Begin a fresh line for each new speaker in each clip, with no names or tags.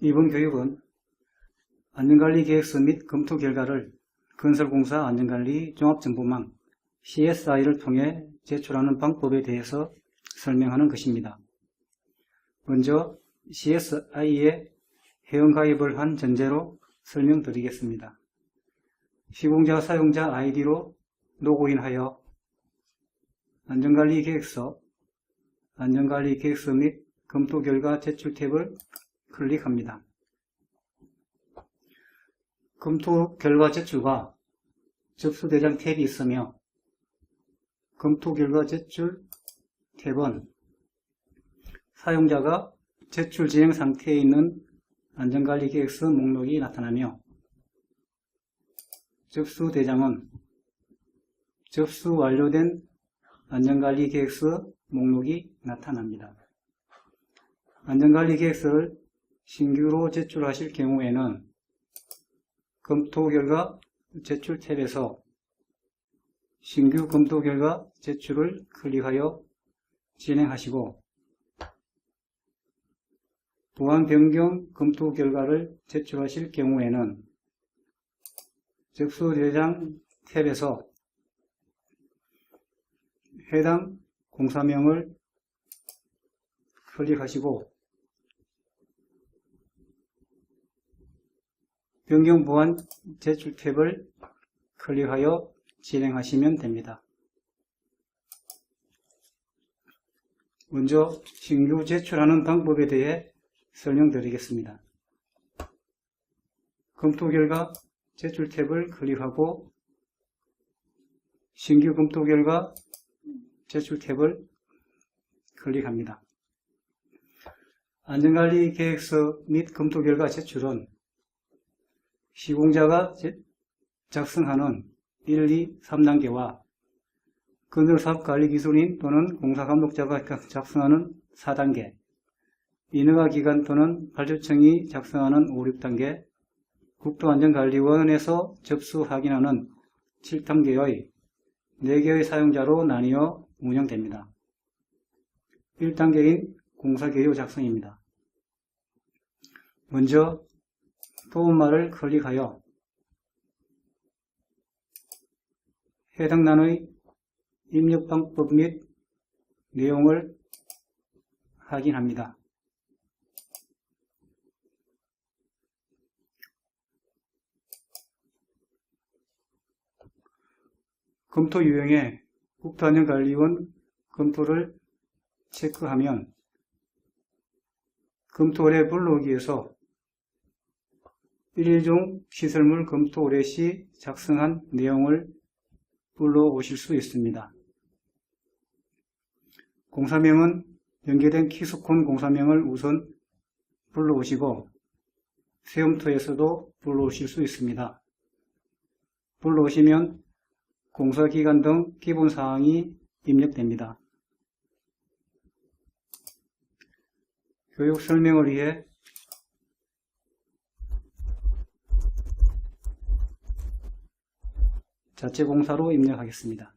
이번 교육은 안전관리계획서 및 검토 결과를 건설공사 안전관리 종합정보망 CSI를 통해 제출하는 방법에 대해서 설명하는 것입니다. 먼저 CSI에 회원가입을 한 전제로 설명드리겠습니다. 시공자 사용자 아이디로 로그인하여 안전관리계획서 및 검토결과 제출 탭을 클릭합니다. 검토결과 제출과 접수대장 탭이 있으며 검토결과 제출 탭은 사용자가 제출 진행 상태에 있는 안전관리계획서 목록이 나타나며 접수대장은 접수 완료된 안전관리계획서 목록이 나타납니다. 안전관리계획서를 신규로 제출하실 경우에는 검토결과 제출 탭에서 신규 검토결과 제출을 클릭하여 진행하시고 보안 변경 검토 결과를 제출하실 경우에는 접수대장 탭에서 해당 공사명을 클릭하시고 변경 보안 제출 탭을 클릭하여 진행하시면 됩니다. 먼저 신규 제출하는 방법에 대해 설명드리겠습니다. 검토 결과 제출 탭을 클릭하고 신규 검토 결과 제출 탭을 클릭합니다. 안전관리 계획서 및 검토 결과 제출은 시공자가 작성하는 1, 2, 3단계와 건설사업관리기술인 또는 공사감독자가 작성하는 4단계, 인허가기관 또는 발주청이 작성하는 5, 6단계, 국토안전관리원에서 접수 확인하는 7단계의 4개의 사용자로 나뉘어 운영됩니다. 1단계인 공사계획 작성입니다. 먼저 도움말을 클릭하여 해당栏의 입력 방법 및 내용을 확인합니다. 검토 유형의 국토안전관리원 검토를 체크하면 검토 의뢰 불러오기에서 1종 시설물 검토 의뢰 시 작성한 내용을 불러오실 수 있습니다. 공사명은 연계된 키스콘 공사명을 우선 불러오시고 세움터에서도 불러오실 수 있습니다. 불러오시면 공사기간 등 기본사항이 입력됩니다. 교육 설명을 위해 자체 공사로 입력하겠습니다.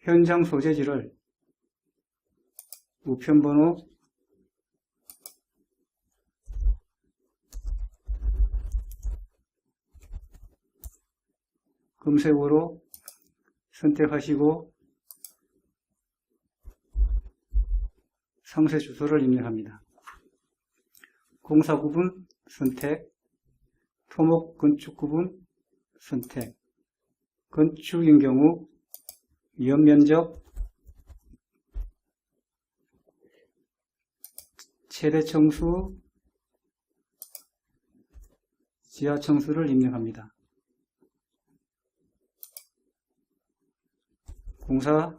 현장 소재지를 우편번호 검색어로 선택하시고 상세 주소를 입력합니다. 공사 구분 선택, 토목 건축 구분 선택, 건축인 경우 연면적, 최대 청수, 지하 청수를 입력합니다. 공사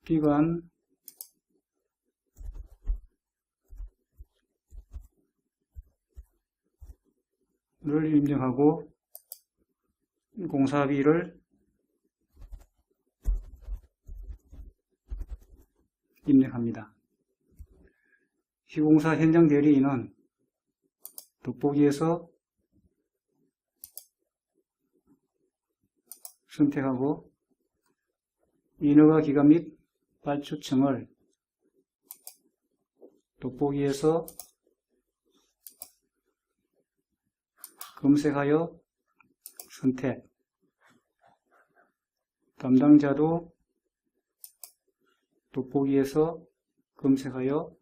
기간 를 입력하고 공사비를 입력합니다. 시공사 현장 대리인은 돋보기에서 선택하고 인허가 기간 및 발주청을 돋보기에서 검색하여 선택. 담당자도 돋보기에서 검색하여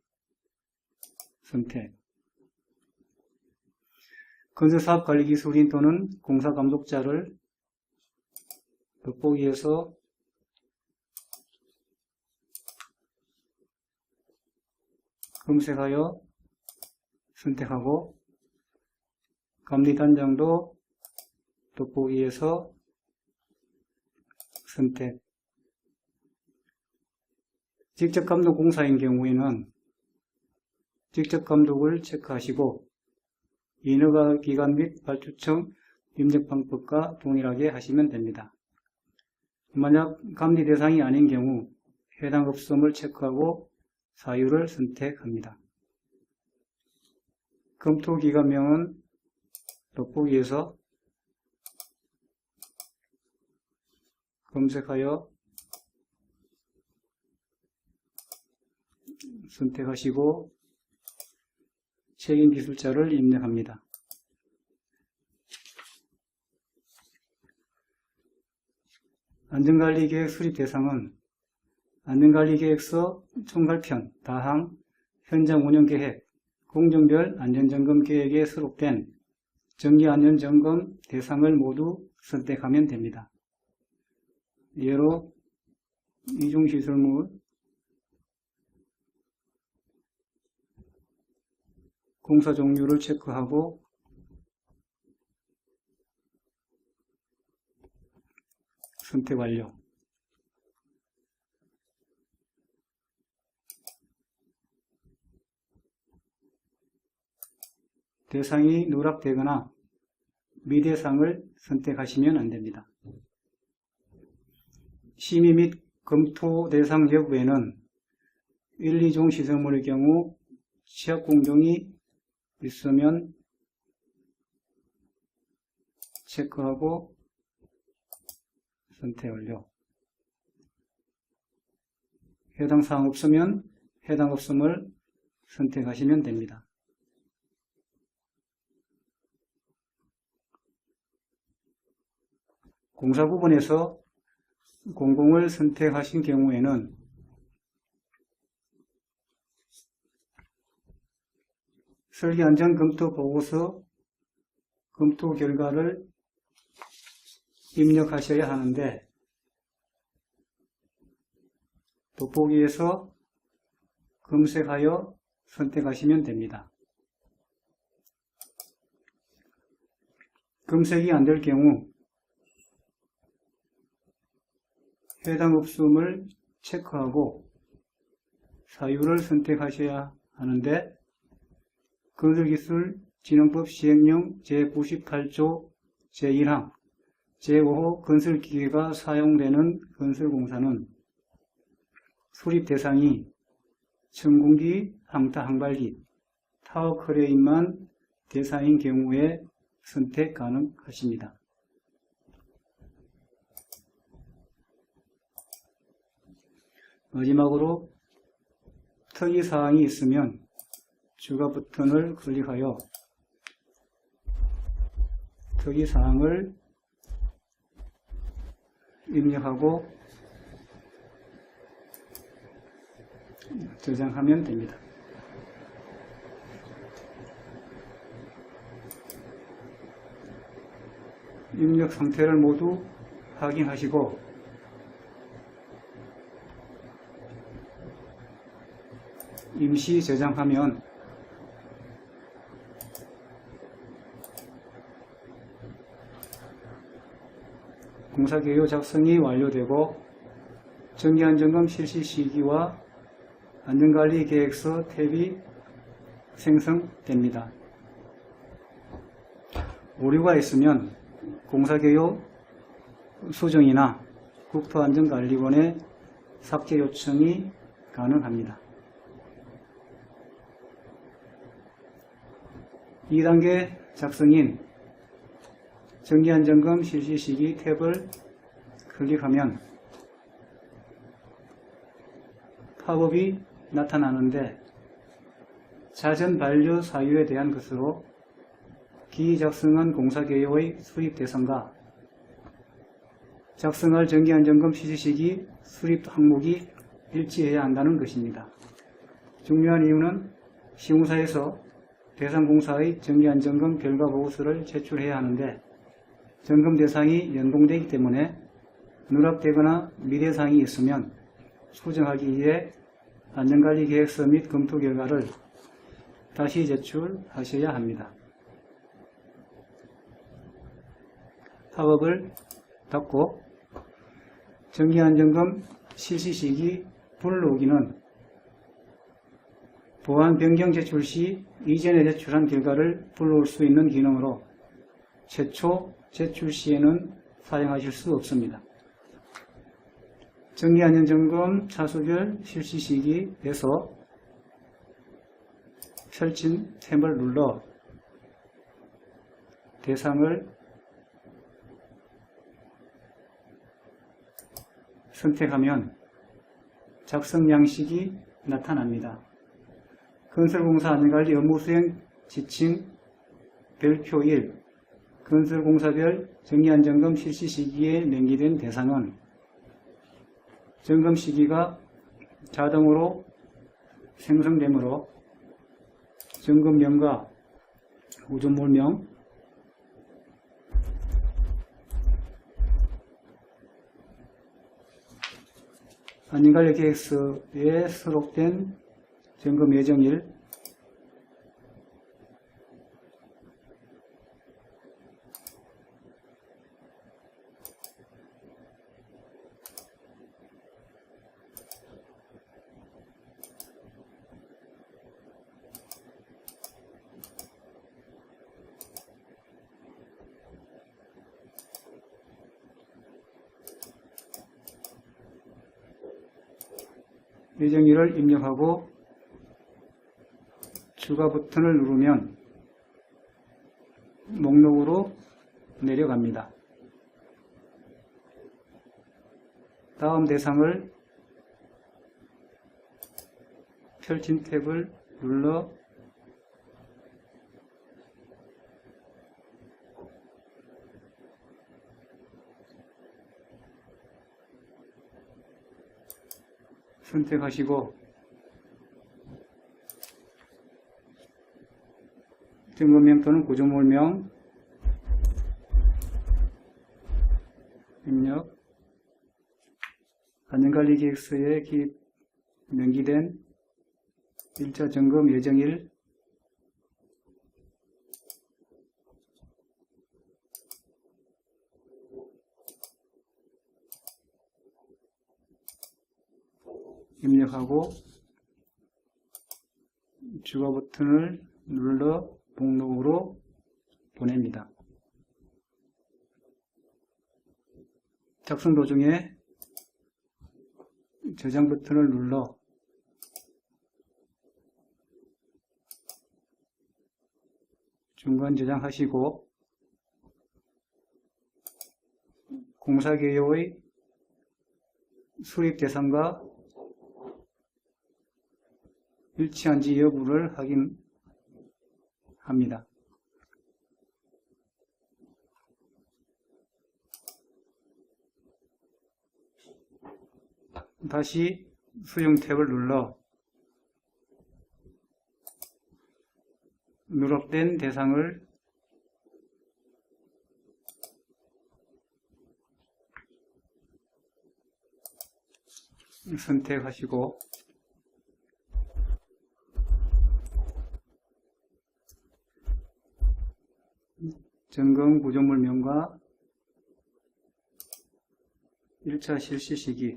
선택. 건설사업관리기술인 또는 공사감독자를 돋보기에서 검색하여 선택하고, 감리단장도 돋보기에서 선택. 직접감독 공사인 경우에는 직접감독을 체크하시고 인허가기간 및 발주청 입력방법과 동일하게 하시면 됩니다. 만약 감리 대상이 아닌 경우 해당 업소를 체크하고 사유를 선택합니다. 검토기관명은 돋보기에서 검색하여 선택하시고 책임기술자를 입력합니다. 안전관리계획 수립 대상은 안전관리계획서 총괄편, 다항, 현장 운영계획, 공정별 안전점검 계획에 수록된 정기안전점검 대상을 모두 선택하면 됩니다. 예로 이중시설물, 공사 종류를 체크하고 선택 완료. 대상이 누락되거나 미대상을 선택하시면 안됩니다. 심의 및 검토 대상 여부에는 1, 2종 시설물의 경우 취약 공정이 있으면 체크하고 선택 완료. 해당 사항 없으면 해당 없음을 선택하시면 됩니다. 공사 부분에서 공공을 선택하신 경우에는 설계안전검토보고서 검토 결과를 입력하셔야 하는데 돋보기에서 검색하여 선택하시면 됩니다. 검색이 안 될 경우 해당 업소를 체크하고 사유를 선택하셔야 하는데 건설기술진흥법 시행령 제98조 제1항 제5호 건설기계가 사용되는 건설공사는 수립 대상이 천궁기, 항타, 항발기, 타워 크레인만 대상인 경우에 선택 가능하십니다. 마지막으로 특이사항이 있으면 추가 버튼을 클릭하여 특이사항을 입력하고 저장하면 됩니다. 입력 상태를 모두 확인하시고 임시 저장하면 공사계획 작성이 완료되고 정기안점검 실시 시기와 안전관리계획서 탭이 생성됩니다. 오류가 있으면 공사계획 수정이나 국토안전관리원에 삭제 요청이 가능합니다. 2단계 작성인 정기안점검 실시시기 탭을 클릭하면 팝업이 나타나는데 사전 반려 사유에 대한 것으로 기작성한 공사개요의 수립 대상과 작성할 정기안점금 실시시기 수립 항목이 일치해야 한다는 것입니다. 중요한 이유는 시공사에서 대상 공사의 정기안점금 결과보고서를 제출해야 하는데 점검 대상이 연동되기 때문에 누락되거나 미래사항이 있으면 수정하기 위해 안전관리계획서 및 검토 결과를 다시 제출하셔야 합니다. 팝업을 닫고 정기안점금 실시시기 불러오기는 보안 변경 제출 시 이전에 제출한 결과를 불러올 수 있는 기능으로 최초 제출 시에는 사용하실 수 없습니다. 정기안전점검 차수별 실시 시기에서 펼친 탭을 눌러 대상을 선택하면 작성 양식이 나타납니다. 건설공사 안전관리 업무수행 지침 별표 1 건설공사별 정기안점금 실시 시기에 명기된 대상은 점검 시기가 자동으로 생성되므로 점검명과 구조물명, 안전관리계획서에 수록된 점검 예정일, 예정일을 입력하고 추가 버튼을 누르면 목록으로 내려갑니다. 다음 대상을 펼친 탭을 눌러 선택하시고 점검명 또는 구조물명 입력, 안전관리계획서에 명기된 1차 점검 예정일, 입력하고 추가 버튼을 눌러 목록으로 보냅니다. 작성 도중에 저장 버튼을 눌러 중간 저장하시고 공사개요의 수립 대상과 일치한지 여부를 확인합니다. 다시 수정 탭을 눌러 누락된 대상을 선택하시고 점검 구조물명과 1차 실시 시기,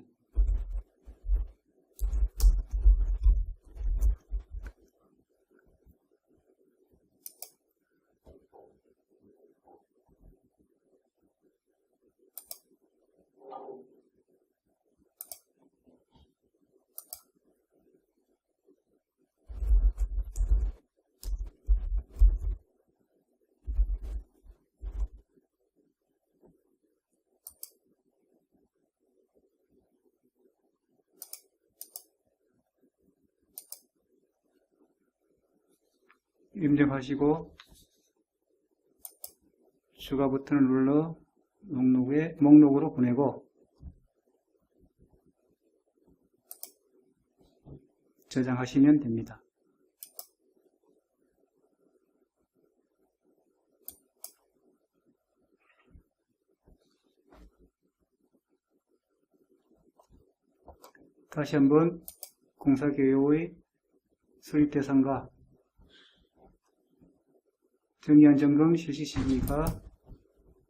입력하시고 추가 버튼을 눌러 목록으로 보내고 저장하시면 됩니다. 다시 한번 공사개요의 수립 대상과 정의한 점검 실시 시기가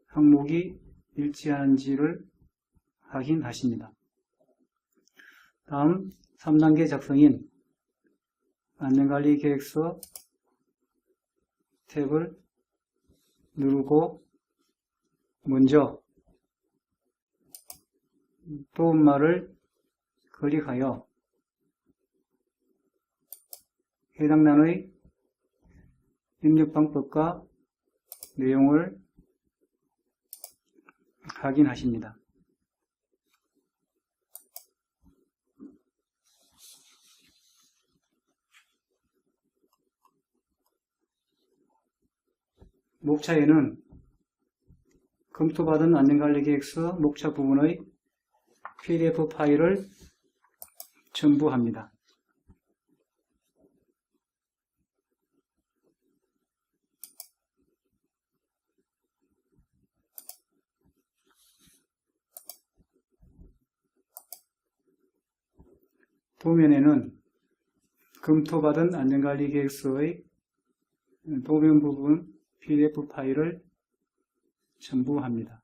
항목이 일치하는지를 확인하십니다. 다음 3단계 작성인 안전관리계획서 탭을 누르고 먼저 도움말을 클릭하여 해당欄의 입력 방법과 내용을 확인하십니다. 목차에는 검토받은 안전관리계획서 목차 부분의 PDF 파일을 첨부합니다. 도면에는 검토받은 안전관리계획서의 도면 부분 PDF 파일을 첨부합니다.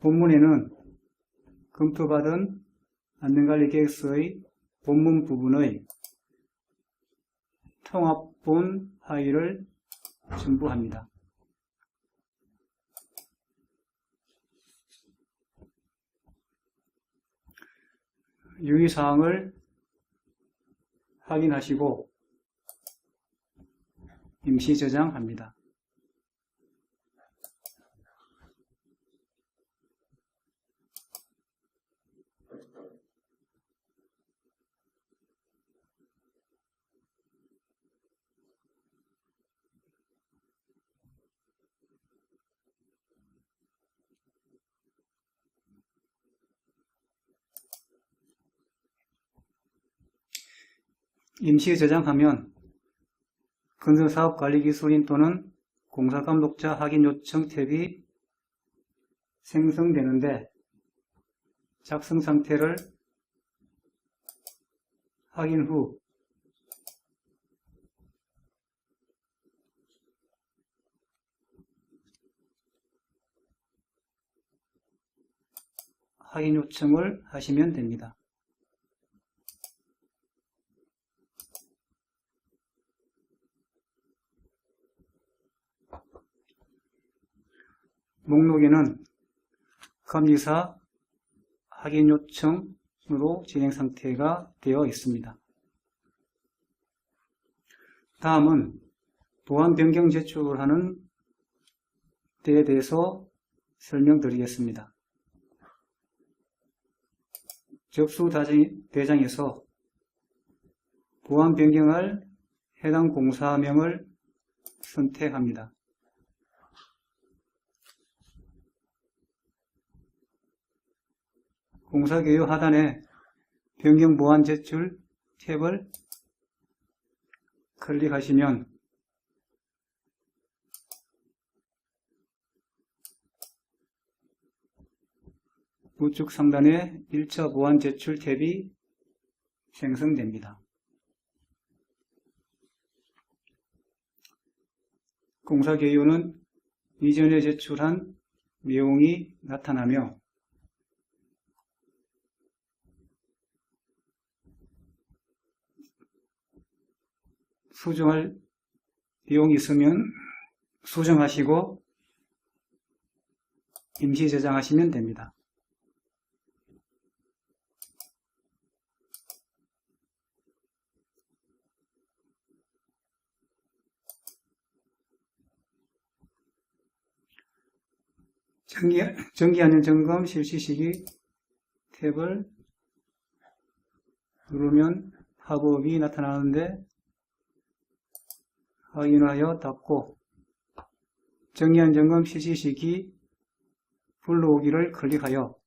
본문에는 검토받은 안전관리계획서의 본문 부분의 통합본 파일을 첨부합니다. 유의사항을 확인하시고 임시 저장합니다. 임시 저장하면 건설사업관리기술인 또는 공사감독자 확인 요청 탭이 생성되는데 작성 상태를 확인 후 확인 요청을 하시면 됩니다. 목록에는 감리사 확인 요청으로 진행 상태가 되어 있습니다. 다음은 보안 변경 제출하는 데에 대해서 설명드리겠습니다. 접수 대장에서 보안 변경할 해당 공사명을 선택합니다. 공사개요 하단에 변경 보안 제출 탭을 클릭하시면 우측 상단에 1차 보안 제출 탭이 생성됩니다. 공사개요는 이전에 제출한 내용이 나타나며 수정할 내용이 있으면 수정하시고 임시 저장하시면 됩니다. 정기안전점검 실시 시기 탭을 누르면 팝업이 나타나는데 확인하여 닫고 정리한 점검 실시 시기 불러오기를 클릭하여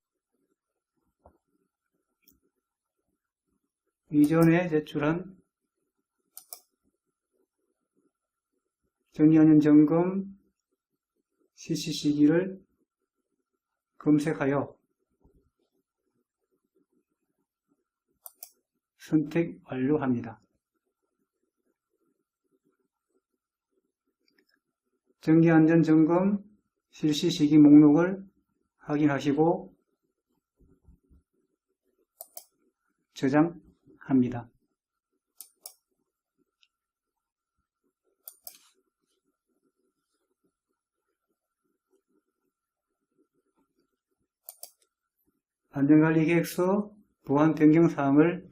이전에 제출한 정리하는 점검 실시 시기를 검색하여 선택 완료합니다. 정기안전 점검 실시 시기 목록을 확인하시고 저장합니다. 안전관리 계획서 보안 변경 사항을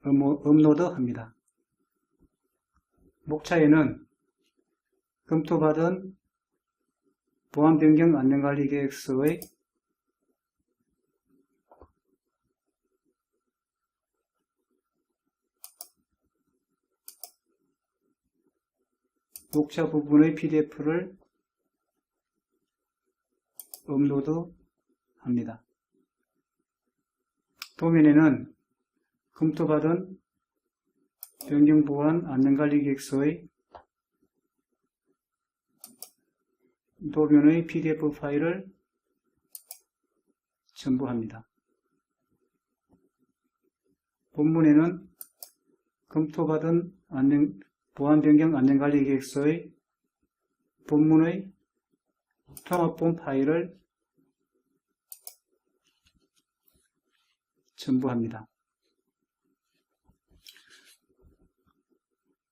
업로드합니다. 목차에는 검토받은 보안 변경 안전관리 계획서의 목차 부분의 PDF를 업로드합니다. 도면에는 검토받은 변경보안 안전관리 계획서의 도면의 PDF 파일을 첨부합니다. 본문에는 검토받은 보안 변경 안전관리 계획서의 본문의 통합본 파일을 첨부합니다.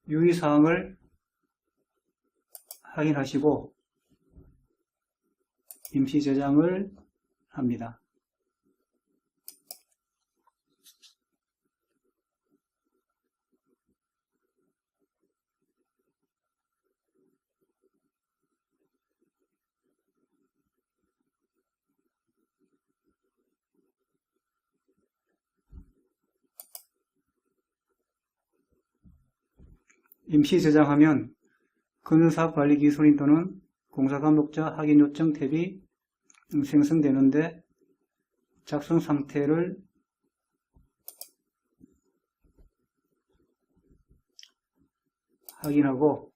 유의사항을 확인하시고 임시 저장을 합니다. 임시 저장하면 건설사업관리기술인 또는 공사감독자 확인 요청 탭이 생성되는데 작성 상태를 확인하고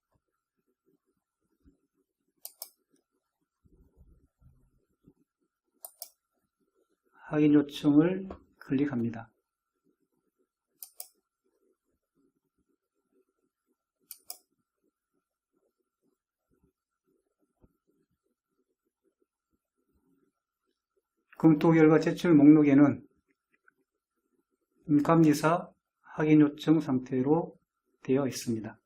확인 요청을 클릭합니다. 검토 결과 제출 목록에는 감리사 확인 요청 상태로 되어 있습니다.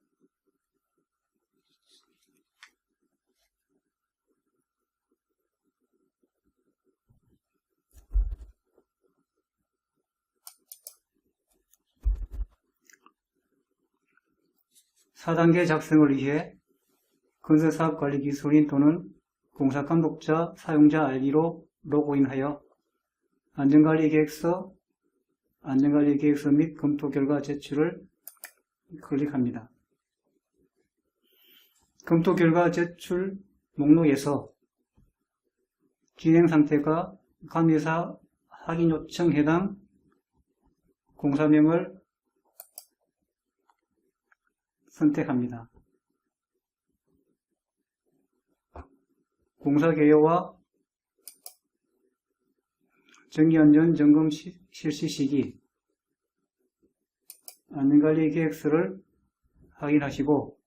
(4단계) 작성을 위해 건설사업관리기술인 또는 공사감독자 사용자 아이디로 로그인하여 안전관리계획서 및 검토 결과 제출을 클릭합니다. 검토 결과 제출 목록에서 진행 상태가 감리사 확인 요청 해당 공사명을 선택합니다. 공사 개요와 정기안전 점검 실시 시기, 안전관리 계획서를 확인하시고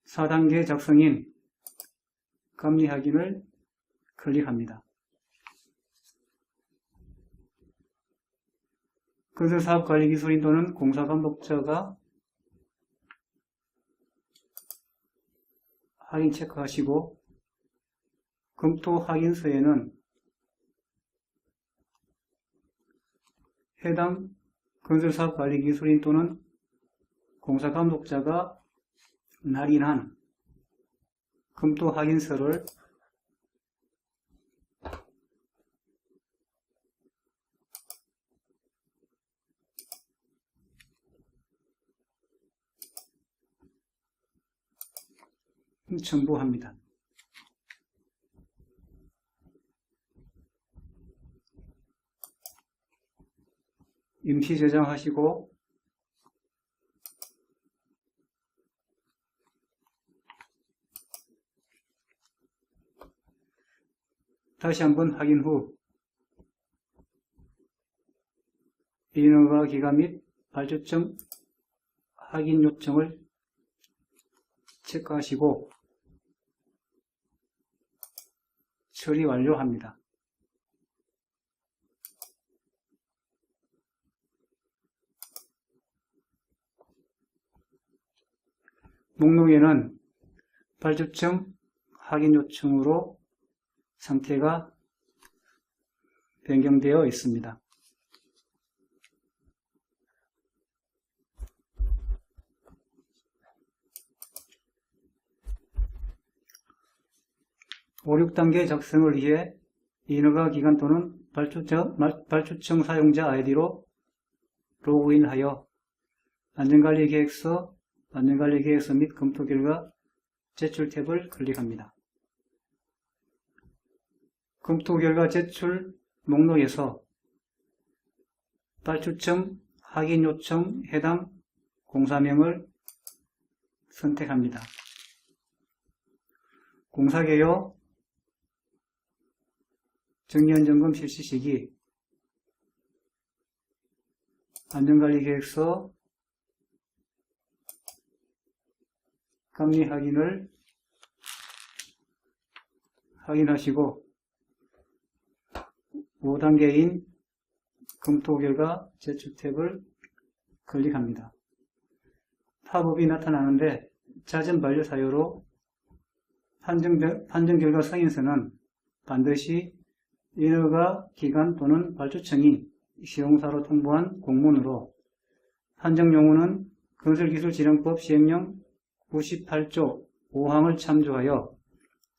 4단계 작성인 감리 확인을 클릭합니다. 건설사업관리기술인 또는 공사감독자가 확인 체크하시고 검토 확인서에는 해당 건설사업관리기술인 또는 공사감독자가 날인한 검토 확인서를 첨부합니다. 임시 저장하시고 다시 한번 확인 후 인허가 기간 및 발주점 확인 요청을 체크하시고 처리 완료합니다. 목록에는 발주점 확인 요청으로 상태가 변경되어 있습니다. (5, 6단계) 작성을 위해 인허가 기간 또는 발주청 사용자 아이디로 로그인하여 안전관리계획서 및 검토 결과 제출 탭을 클릭합니다. 검토 결과 제출 목록에서 발주청 확인 요청 해당 공사명을 선택합니다. 공사 개요, 정년 점검 실시 시기, 안전관리계획서, 감리 확인을 확인하시고 5단계인 검토 결과 제출 탭을 클릭합니다. 팝업이 나타나는데 잦은 반려 사유로 판정 결과 승인서는 반드시 인허가 기관 또는 발주청이 시공사로 통보한 공문으로, 판정 용어는 건설기술진흥법 시행령 98조 5항을 참조하여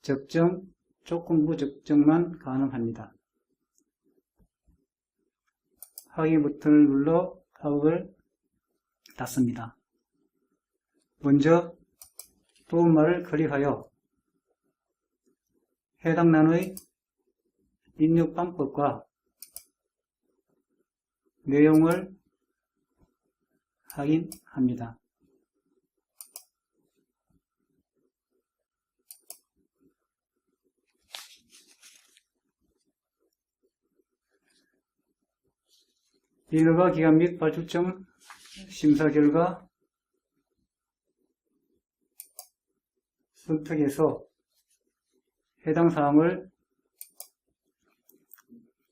적정, 조건부 적정만 가능합니다. 확인 버튼을 눌러 팝업을 닫습니다. 먼저 도움말을 클릭하여 해당栏의 입력 방법과 내용을 확인합니다. 인허가 기간 및 발주청 심사 결과 선택에서 해당 사항을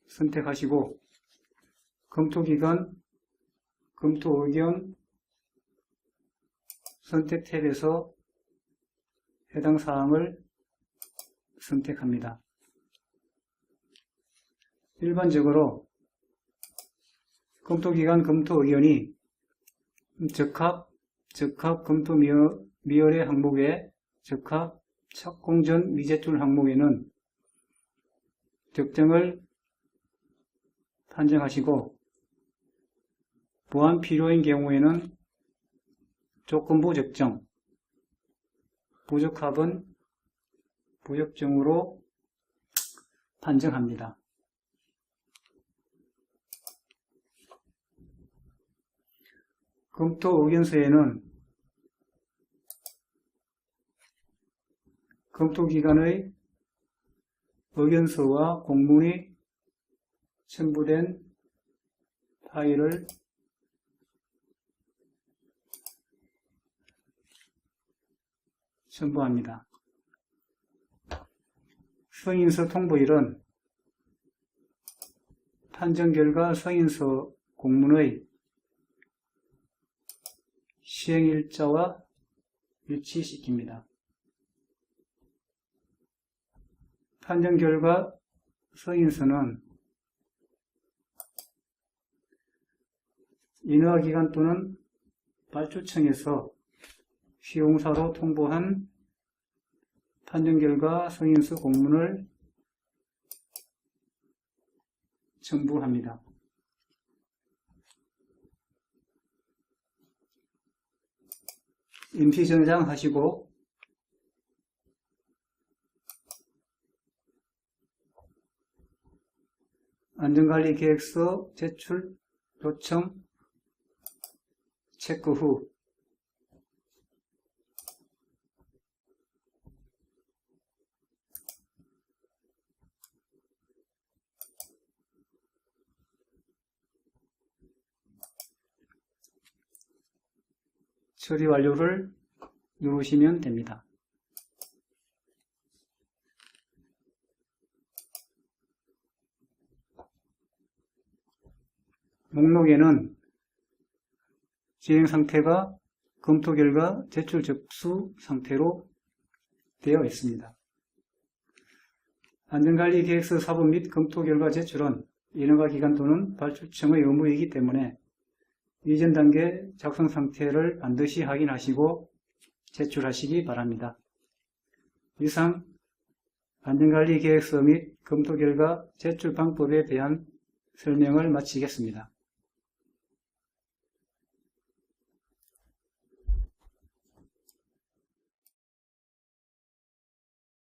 선택하시고 검토기간, 검토의견 선택 탭에서 해당 사항을 선택합니다. 일반적으로 검토기간 검토의견이 적합 검토미열의 항목에 적합 착공 전 미제출 항목에는 적정을 판정하시고 보완 필요인 경우에는 조건부 적정, 부적합은 부적정으로 판정합니다. 검토 의견서에는 검토기관의 의견서와 공문이 첨부된 파일을 첨부합니다. 승인서 통보일은 판정 결과 승인서 공문의 시행일자와 일치시킵니다. 판정 결과 승인서는 인허가 기관 또는 발주청에서 시공사로 통보한 판정 결과 승인서 공문을 첨부합니다. 임시 저장하시고 안전관리계획서 제출 요청 체크 후 처리 완료를 누르시면 됩니다. 목록에는 진행 상태가 검토 결과 제출 접수 상태로 되어 있습니다. 안전관리계획서 사본 및 검토 결과 제출은 인허가 기간 또는 발출청의 의무이기 때문에 이전 단계 작성 상태를 반드시 확인하시고 제출하시기 바랍니다. 이상 안전관리계획서 및 검토 결과 제출 방법에 대한 설명을 마치겠습니다.